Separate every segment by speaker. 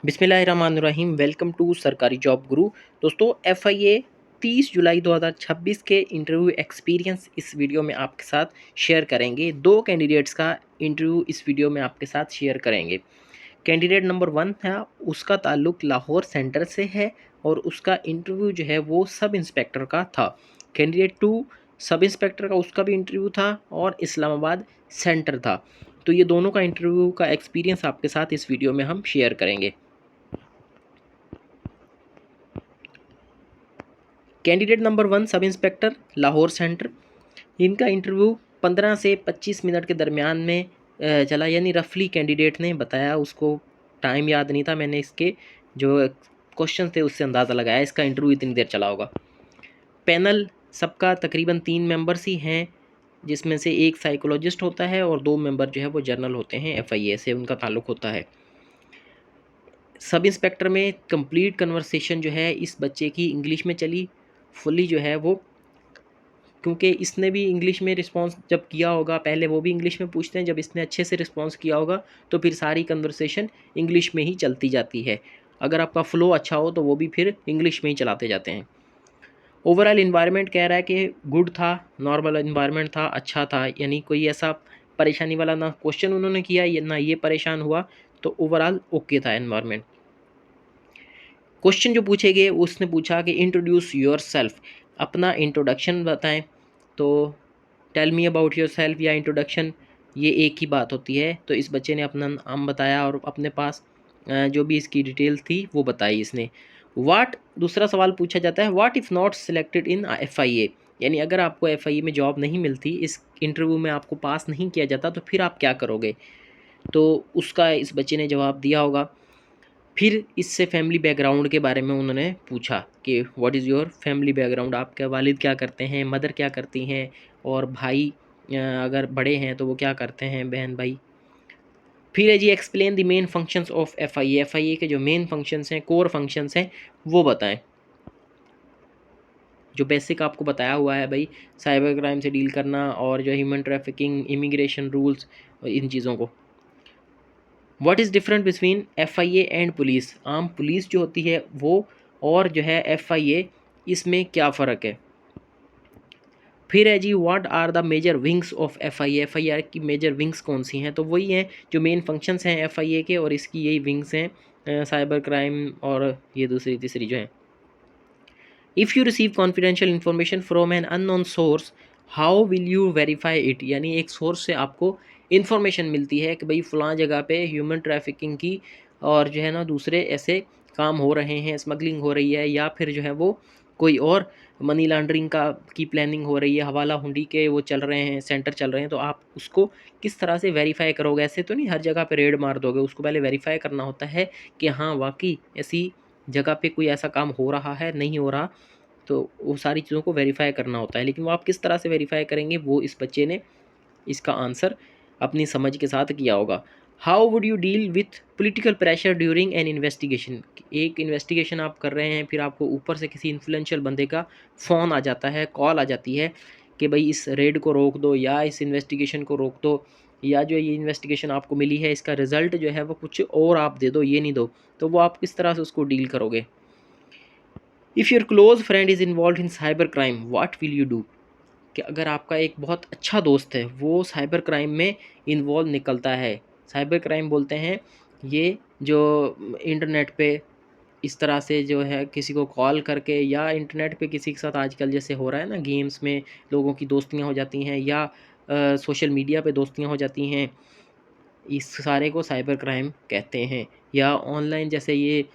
Speaker 1: बिस्मिल्लाहिर्रहमानिर्रहीम। Welcome to सरकारी job गुरु। दोस्तों, FIA 30 जुलाई 2026 के इंटरव्यू एक्सपीरियंस इस वीडियो में आपके साथ शेयर करेंगे। दो कैंडिडेट्स का इंटरव्यू इस वीडियो में आपके साथ शेयर करेंगे। कैंडिडेट नंबर 1 है, उसका ताल्लुक लाहौर सेंटर से है और उसका इंटरव्यू जो है वो सब इंस्पेक्टर का था। कैंडिडेट 2 सब इंस्पेक्टर का, उसका भी इंटरव्यू था और इस्लामाबाद सेंटर था। तो ये दोनों का इंटरव्यू का एक्सपीरियंस आपके साथ इस वीडियो में हम शेयर करेंगे। Candidate number 1 sub inspector Lahore centre, इनका इंटरव्यू 15 से 25 मिनट के दरमियान में चला, यानी रफली कैंडिडेट ने बताया, उसको टाइम याद नहीं था। मैंने इसके जो क्वेश्चन थे उससे अंदाज़ा लगाया इसका इंटरव्यू इतनी देर चला होगा। पैनल सबका तकरीबन 3 मेंबर्स ही हैं, जिसमें से एक साइकोलॉजिस्ट होता है और 2 मेंबर जो है वो जर्नल होते हैं, FIA से उनका ताल्लुक़ होता है। सब इंस्पेक्टर में कंप्लीट कन्वर्सेशन जो है इस बच्चे की इंग्लिश में चली, फुली जो है वो, क्योंकि इसने भी इंग्लिश में रिस्पॉन्स जब किया होगा, पहले वो भी इंग्लिश में पूछते हैं, जब इसने अच्छे से रिस्पॉन्स किया होगा तो फिर सारी कन्वर्सेशन इंग्लिश में ही चलती जाती है। अगर आपका फ़्लो अच्छा हो तो वो भी फिर इंग्लिश में ही चलाते जाते हैं। ओवरऑल इन्वायरमेंट कह रहा है कि गुड था, नॉर्मल इन्वायरमेंट था, अच्छा था, यानी कोई ऐसा परेशानी वाला ना क्वेश्चन उन्होंने किया ना ये परेशान हुआ, तो ओवरऑल ओके था इन्वायरमेंट। क्वेश्चन जो पूछे गए, उसने पूछा कि इंट्रोड्यूस योर सेल्फ, अपना इंट्रोडक्शन बताएं। तो tell me about yourself या इंट्रोडक्शन, ये एक ही बात होती है। तो इस बच्चे ने अपना नाम बताया और अपने पास जो भी इसकी डिटेल थी वो बताई इसने। वाट, दूसरा सवाल पूछा जाता है, what if not selected in FIA, यानी अगर आपको FIA में जॉब नहीं मिलती, इस इंटरव्यू में आपको पास नहीं किया जाता, तो फिर आप क्या करोगे। तो उसका इस बच्चे ने जवाब दिया होगा। फिर इससे फैमिली बैकग्राउंड के बारे में उन्होंने पूछा कि what is your family background, आपके वालिद क्या करते हैं, मदर क्या करती हैं, और भाई अगर बड़े हैं तो वो क्या करते हैं, बहन भाई। फिर है जी, explain the main functions of FIA के जो मेन फंक्शंस हैं, कोर फंक्शंस हैं, वो बताएं। जो बेसिक आपको बताया हुआ है भाई, साइबर क्राइम से डील करना और जो ह्यूमन ट्रैफिकिंग, इमिग्रेशन रूल्स, इन चीज़ों को। What is different between FIA and police, आम पुलिस जो होती है वो और जो है FIA, इसमें क्या फ़र्क है। फिर है जी, what are the major wings of FIA की मेजर विंग्स कौन सी हैं। तो वही हैं जो मेन फंक्शंस हैं FIA के, और इसकी यही विंग्स हैं, साइबर क्राइम और ये दूसरी तीसरी जो है। If you receive confidential information from an unknown source, how will you verify it, यानी एक सोर्स से आपको इन्फॉर्मेशन मिलती है कि भाई फ़लाँ जगह पे ह्यूमन ट्रैफिकिंग की और जो है ना दूसरे ऐसे काम हो रहे हैं, स्मगलिंग हो रही है, या फिर जो है वो कोई और मनी लॉन्ड्रिंग का की प्लानिंग हो रही है, हवाला हुंडी के वो चल रहे हैं, सेंटर चल रहे हैं, तो आप उसको किस तरह से वेरीफाई करोगे। ऐसे तो नहीं हर जगह पे रेड मार दोगे, उसको पहले वेरीफाई करना होता है कि हाँ वाकई ऐसी जगह पे कोई ऐसा काम हो रहा है, नहीं हो रहा, तो वो सारी चीज़ों को वेरीफ़ाई करना होता है। लेकिन वो आप किस तरह से वेरीफ़ाई करेंगे, वो इस बच्चे ने इसका आंसर अपनी समझ के साथ किया होगा। How would you deal with political pressure during an investigation, एक इन्वेस्टिगेशन आप कर रहे हैं, फिर आपको ऊपर से किसी इन्फ्लुएंशियल बंदे का फ़ोन आ जाता है, कॉल आ जाती है कि भाई इस रेड को रोक दो या इस इन्वेस्टिगेशन को रोक दो, या जो ये इन्वेस्टिगेशन आपको मिली है इसका रिज़ल्ट जो है वो कुछ और आप दे दो, ये नहीं दो, तो वो आप किस तरह से उसको डील करोगे। If your close friend is involve in cyber crime, what will you do, कि अगर आपका एक बहुत अच्छा दोस्त है वो साइबर क्राइम में इन्वॉल्व निकलता है। साइबर क्राइम बोलते हैं ये जो इंटरनेट पे इस तरह से जो है किसी को कॉल करके, या इंटरनेट पे किसी के साथ आजकल जैसे हो रहा है ना, गेम्स में लोगों की दोस्तियां हो जाती हैं, या सोशल मीडिया पे दोस्तियां हो जाती हैं, इस सारे को साइबर क्राइम कहते हैं। या ऑनलाइन जैसे ये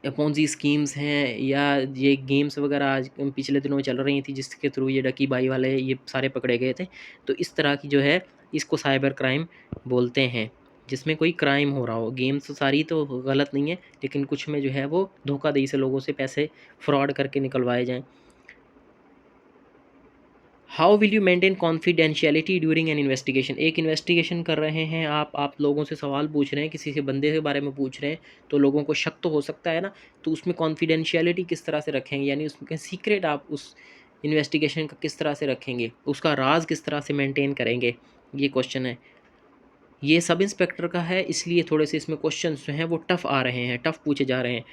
Speaker 1: पोंजी स्कीम्स हैं, या ये गेम्स वगैरह आज पिछले दिनों में चल रही थी जिसके थ्रू ये डकी बाई वाले ये सारे पकड़े गए थे। तो इस तरह की जो है इसको साइबर क्राइम बोलते हैं, जिसमें कोई क्राइम हो रहा हो। गेम्स सारी तो गलत नहीं है, लेकिन कुछ में जो है वो धोखाधड़ी से लोगों से पैसे फ्रॉड करके निकलवाए जाएँ। How will you maintain confidentiality during an investigation, एक इन्वेस्टिगेशन कर रहे हैं आप लोगों से सवाल पूछ रहे हैं, किसी से बंदे के बारे में पूछ रहे हैं, तो लोगों को शक तो हो सकता है ना, तो उसमें कॉन्फिडेंशियलिटी किस तरह से रखेंगे, यानी उसमें सीक्रेट आप उस इन्वेस्टिगेशन का किस तरह से रखेंगे, उसका राज किस तरह से मेंटेन करेंगे, ये क्वेश्चन है। ये सब इंस्पेक्टर का है, इसलिए थोड़े से इसमें क्वेश्चन जो हैं वो टफ़ आ रहे हैं, टफ़ पूछे जा रहे हैं।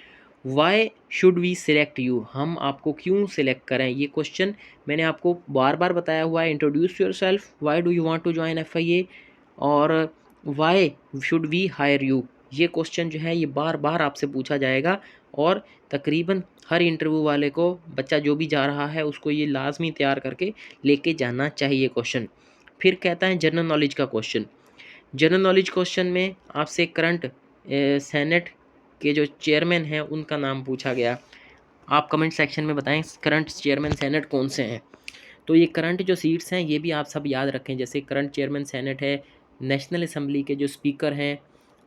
Speaker 1: Why should we select you, हम आपको क्यों सिलेक्ट करें, ये क्वेश्चन मैंने आपको बार बार बताया हुआ है। Introduce yourself, why do you want to join FIA, और why should we hire you, ये क्वेश्चन जो है ये बार बार आपसे पूछा जाएगा। और तकरीबन हर इंटरव्यू वाले को, बच्चा जो भी जा रहा है उसको ये लाजमी तैयार करके लेके जाना चाहिए क्वेश्चन। फिर कहता है जनरल नॉलेज का क्वेश्चन। जनरल नॉलेज क्वेश्चन में आपसे करंट सेनेट के जो चेयरमैन हैं उनका नाम पूछा गया। आप कमेंट सेक्शन में बताएं करंट चेयरमैन सेनेट कौन से हैं। तो ये करंट जो सीट्स हैं ये भी आप सब याद रखें, जैसे करंट चेयरमैन सेनेट है, नेशनल असम्बली के जो स्पीकर हैं,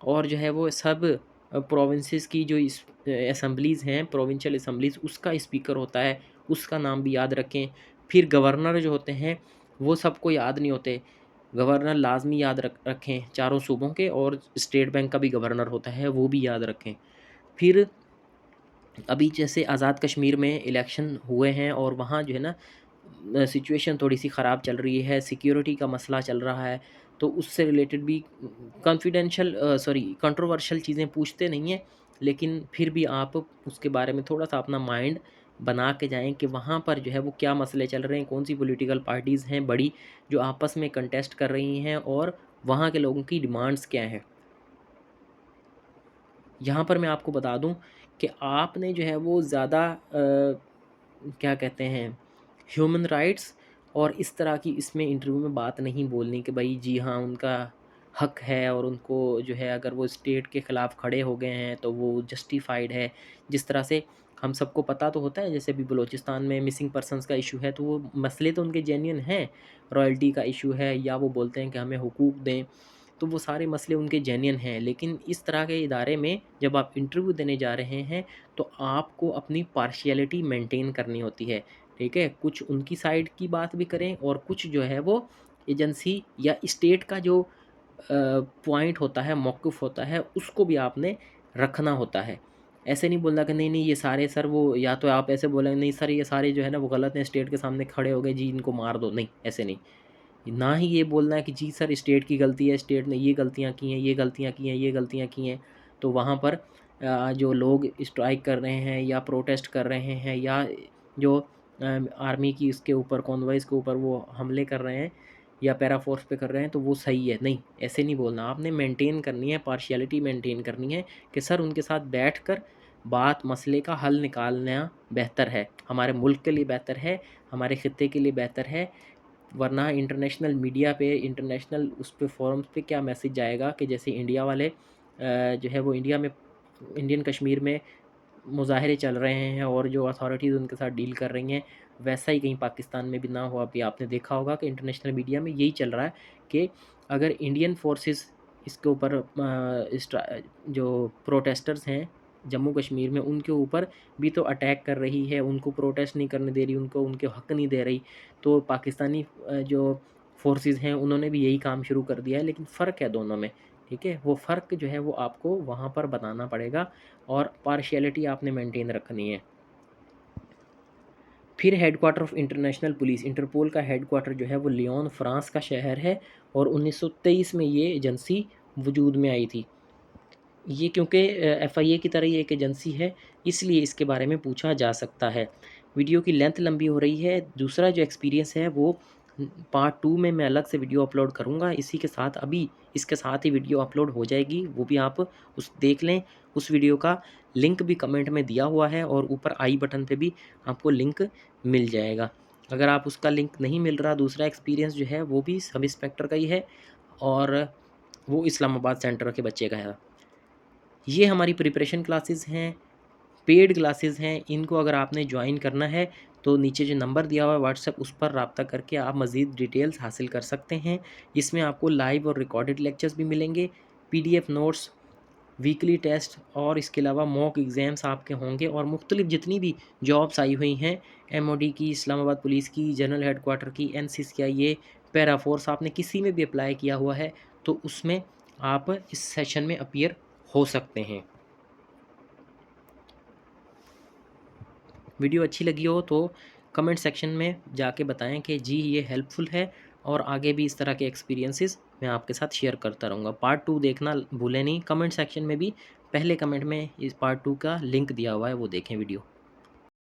Speaker 1: और जो है वो सब प्रोविंसेस की जो असम्बलीज़ हैं, प्रोविंशियल असम्बलीज़, उसका स्पीकर होता है, उसका नाम भी याद रखें। फिर गवर्नर जो होते हैं वो सबको याद नहीं होते, गवर्नर लाजमी याद रखें चारों सूबों के, और स्टेट बैंक का भी गवर्नर होता है वो भी याद रखें। फिर अभी जैसे आज़ाद कश्मीर में इलेक्शन हुए हैं और वहाँ जो है ना सिचुएशन थोड़ी सी ख़राब चल रही है, सिक्योरिटी का मसला चल रहा है, तो उससे रिलेटेड भी कॉन्फिडेंशियल कंट्रोवर्शियल चीज़ें पूछते नहीं हैं, लेकिन फिर भी आप उसके बारे में थोड़ा सा अपना माइंड बना के जाएं कि वहाँ पर जो है वो क्या मसले चल रहे हैं, कौन सी पॉलिटिकल पार्टीज़ हैं बड़ी जो आपस में कंटेस्ट कर रही हैं, और वहाँ के लोगों की डिमांड्स क्या हैं। यहाँ पर मैं आपको बता दूं कि आपने जो है वो ज़्यादा क्या कहते हैं, ह्यूमन राइट्स और इस तरह की इसमें इंटरव्यू में बात नहीं बोलनी कि भाई जी हाँ उनका हक है, और उनको जो है अगर वो स्टेट के ख़िलाफ़ खड़े हो गए हैं तो वो जस्टिफाइड है। जिस तरह से हम सबको पता तो होता है, जैसे अभी बलूचिस्तान में मिसिंग पर्सनस का इशू है, तो वो मसले तो उनके जेन्युइन हैं, रॉयल्टी का इशू है, या वो बोलते हैं कि हमें हुकूक दें, तो वो सारे मसले उनके जेन्युइन हैं। लेकिन इस तरह के इदारे में जब आप इंटरव्यू देने जा रहे हैं तो आपको अपनी पार्शियलिटी मेंटेन करनी होती है, ठीक है। कुछ उनकी साइड की बात भी करें, और कुछ जो है वो एजेंसी या स्टेट का जो पॉइंट होता है, मौक़िफ़ होता है, उसको भी आपने रखना होता है। ऐसे नहीं बोलना कि नहीं नहीं ये सारे सर वो, या तो आप ऐसे बोलेंगे नहीं सर ये सारे जो है ना वो गलत हैं, स्टेट के सामने खड़े हो गए जी इनको मार दो, नहीं ऐसे नहीं। ना ही ये बोलना है कि जी सर स्टेट की गलती है, स्टेट ने ये गलतियाँ की हैं, ये गलतियाँ की हैं, ये गलतियाँ की हैं। तो वहाँ पर जो लोग स्ट्राइक कर रहे हैं या प्रोटेस्ट कर रहे हैं, या जो आर्मी की इसके ऊपर कॉन्वॉइस के ऊपर वो हमले कर रहे हैं या पैरा फोर्स पे कर रहे हैं, तो वो सही है, नहीं ऐसे नहीं बोलना। आपने मेंटेन करनी है, पार्शियलिटी मेंटेन करनी है कि सर उनके साथ बैठकर बात मसले का हल निकालना बेहतर है, हमारे मुल्क के लिए बेहतर है, हमारे ख़ित्ते के लिए बेहतर है। वरना इंटरनेशनल मीडिया पे, इंटरनेशनल उस पे फोरम्स पे क्या मैसेज जाएगा कि जैसे इंडिया वाले जो है वो इंडिया में, इंडियन कश्मीर में मुज़ाहरे चल रहे हैं और जो अथॉरिटीज़ उनके साथ डील कर रही हैं, वैसा ही कहीं पाकिस्तान में भी ना हो। अभी आपने देखा होगा कि इंटरनेशनल मीडिया में यही चल रहा है कि अगर इंडियन फोर्सेस इसके ऊपर जो प्रोटेस्टर्स हैं जम्मू कश्मीर में, उनके ऊपर भी तो अटैक कर रही है, उनको प्रोटेस्ट नहीं करने दे रही, उनको उनके हक नहीं दे रही, तो पाकिस्तानी जो फोर्सेस हैं उन्होंने भी यही काम शुरू कर दिया है। लेकिन फ़र्क है दोनों में, ठीक है, वो फ़र्क जो है वो आपको वहाँ पर बताना पड़ेगा, और पार्शियलिटी आपने मेंटेन रखनी है। फिर headquarter of international police, Interpol का हेडक्वार्टर जो है वो लियोन फ्रांस का शहर है, और 1923 में ये एजेंसी वजूद में आई थी। ये क्योंकि FIA की तरह ही एक एजेंसी है, इसलिए इसके बारे में पूछा जा सकता है। वीडियो की लेंथ लंबी हो रही है, दूसरा जो एक्सपीरियंस है वो पार्ट 2 में मैं अलग से वीडियो अपलोड करूँगा। इसी के साथ अभी इसके साथ ही वीडियो अपलोड हो जाएगी, वो भी आप उस देख लें। उस वीडियो का लिंक भी कमेंट में दिया हुआ है, और ऊपर आई बटन पे भी आपको लिंक मिल जाएगा। अगर आप उसका लिंक नहीं मिल रहा, दूसरा एक्सपीरियंस जो है वो भी सब इंस्पेक्टर का ही है, और वो इस्लामाबाद सेंटर के बच्चे का है। ये हमारी प्रिपरेशन क्लासेस हैं, पेड क्लासेस हैं। इनको अगर आपने ज्वाइन करना है तो नीचे जो नंबर दिया हुआ है व्हाट्सएप, उस पर रब्ता करके आप मज़ीद डिटेल्स हासिल कर सकते हैं। इसमें आपको लाइव और रिकॉर्डेड लेक्चर्स भी मिलेंगे, PDF नोट्स, वीकली टेस्ट, और इसके अलावा मॉक एग्ज़ाम्स आपके होंगे, और मुख्तलिफ जितनी भी जॉब्स आई हुई हैं, MOD की, इस्लामाबाद पुलिस की, जनरल हेडक्वार्टर की, NCCIA, पैरा फोर्स, आपने किसी में भी अप्लाई किया हुआ है तो उसमें आप इस सेशन में अपीयर हो सकते हैं। वीडियो अच्छी लगी हो तो कमेंट सेक्शन में जाके बताएं कि जी ये हेल्पफुल है, और आगे भी इस तरह के एक्सपीरियंसेस मैं आपके साथ शेयर करता रहूँगा। पार्ट 2 देखना भूलें नहीं। कमेंट सेक्शन में भी पहले कमेंट में इस पार्ट 2 का लिंक दिया हुआ है, वो देखें वीडियो।